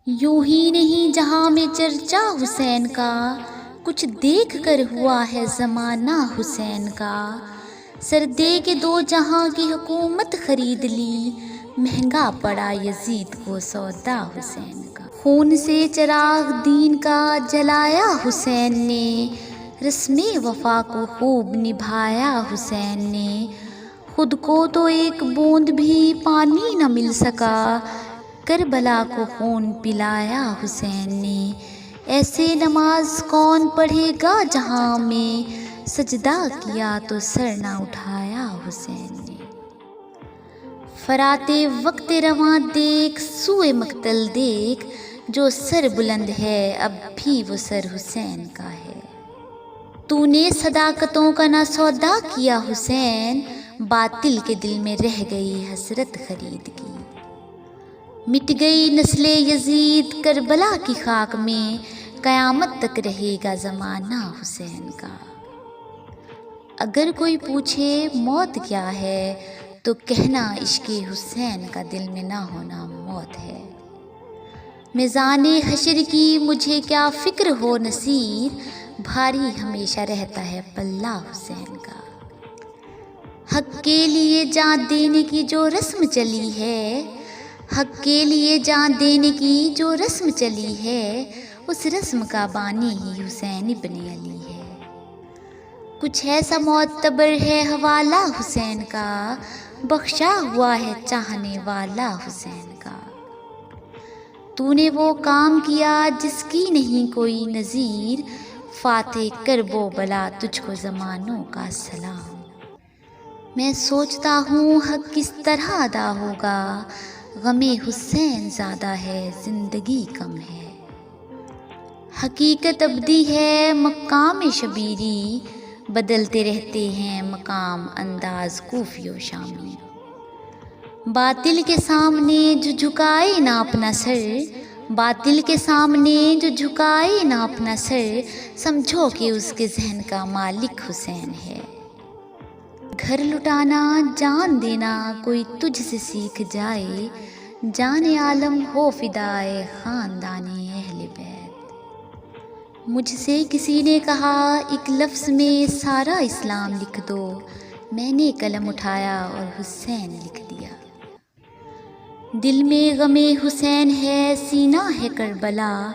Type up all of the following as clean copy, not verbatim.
یوں ہی نہیں جہاں میں چرچا حسین کا، کچھ دیکھ کر ہوا ہے زمانہ حسین کا۔ سر دے کے دو جہاں کی حکومت خرید لی، مہنگا پڑا یزید کو سودا حسین کا۔ خون سے چراغ دین کا جلایا حسین نے، رسم وفا کو خوب نبھایا حسین نے۔ خود کو تو ایک بوند بھی پانی نہ مل سکا، کربلا کو خون پلایا حسین نے۔ ایسے نماز کون پڑھے گا جہاں میں، سجدہ کیا تو سر نہ اٹھایا حسین نے۔ فرات وقت رواں دیکھ سوئے مقتل دیکھ، جو سر بلند ہے اب بھی وہ سر حسین کا ہے۔ تو نے صداقتوں کا نہ سودا کیا حسین، باطل کے دل میں رہ گئی حسرت خرید کی۔ مٹ گئی نسل یزید کربلا کی خاک میں، قیامت تک رہے گا زمانہ حسین کا۔ اگر کوئی پوچھے موت کیا ہے، تو کہنا عشق حسین کا دل میں نہ ہونا موت ہے۔ میزان حشر کی مجھے کیا فکر ہو نصیر، بھاری ہمیشہ رہتا ہے پلہ حسین کا۔ حق کے لیے جان دینے کی جو رسم چلی ہے، حق کے لیے جان دینے کی جو رسم چلی ہے، اس رسم کا بانی ہی حسین ابن علی ہے۔ کچھ ایسا معتبر ہے حوالہ حسین کا، بخشا ہوا ہے چاہنے والا حسین کا۔ تو نے وہ کام کیا جس کی نہیں کوئی نظیر، فاتح کرب و بلا تجھ کو زمانوں کا سلام۔ میں سوچتا ہوں حق کس طرح ادا ہوگا، غم حسین زیادہ ہے زندگی کم ہے۔ حقیقت ابدی ہے مقام شبیری، بدلتے رہتے ہیں مقام انداز کوفی و شامی۔ باطل کے سامنے جو جھکائے نہ اپنا سر، باطل کے سامنے جو جھکائے نہ اپنا سر، سمجھو کہ اس کے ذہن کا مالک حسین ہے۔ گھر لٹانا جان دینا کوئی تجھ سے سیکھ جائے، جان عالم ہو فدائے خاندان اہل بیت۔ مجھ سے کسی نے کہا ایک لفظ میں سارا اسلام لکھ دو، میں نے قلم اٹھایا اور حسین لکھ دیا۔ دل میں غم حسین ہے سینہ ہے کربلا،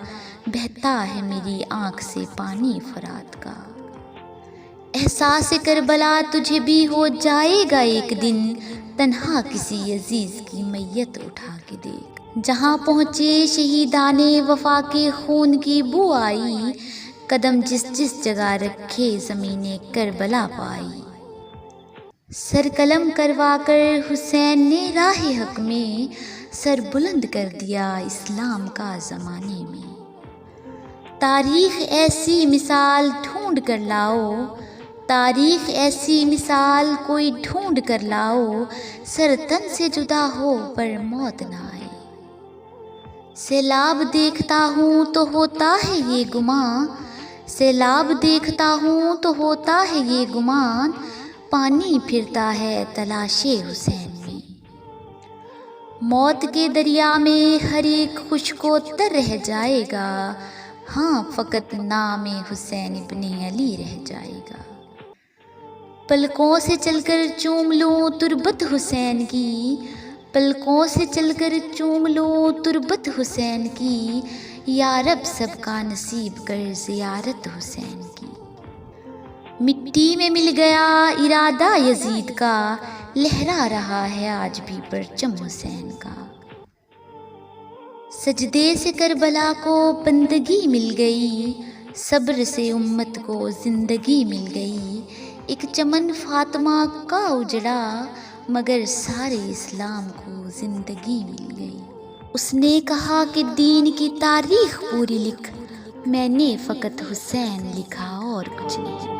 بہتا ہے میری آنکھ سے پانی فرات کا۔ احساس کربلا تجھے بھی ہو جائے گا ایک دن، تنہا کسی عزیز کی میت اٹھا کے دیکھ۔ جہاں پہنچے شہیدان وفا کے خون کی بو آئی، قدم جس جس جگہ رکھے زمین کربلا پائی۔ سر قلم کروا کر حسین نے راہ حق میں، سر بلند کر دیا اسلام کا زمانے میں۔ تاریخ ایسی مثال ڈھونڈ کر لاؤ، تاریخ ایسی مثال کوئی ڈھونڈ کر لاؤ، سر تن سے جدا ہو پر موت نہ آئے۔ سیلاب دیکھتا ہوں تو ہوتا ہے یہ گمان، سیلاب دیکھتا ہوں تو ہوتا ہے یہ گمان، پانی پھرتا ہے تلاش حسین میں۔ موت کے دریا میں ہر ایک خشک و تر رہ جائے گا، ہاں فقط نام حسین ابن علی رہ جائے گا۔ پلکوں سے چل کر چوم لوں تربت حسین کی، پلکوں سے چل کر چوم لوں تربت حسین کی، یا رب سب کا نصیب کر زیارت حسین کی۔ مٹی میں مل گیا ارادہ یزید کا، لہرا رہا ہے آج بھی پرچم حسین کا۔ سجدے سے کربلا کو بندگی مل گئی، صبر سے امت کو زندگی مل گئی۔ ایک چمن فاطمہ کا اجڑا، مگر سارے اسلام کو زندگی مل گئی۔ اس نے کہا کہ دین کی تاریخ پوری لکھ، میں نے فقط حسین لکھا اور کچھ نہیں۔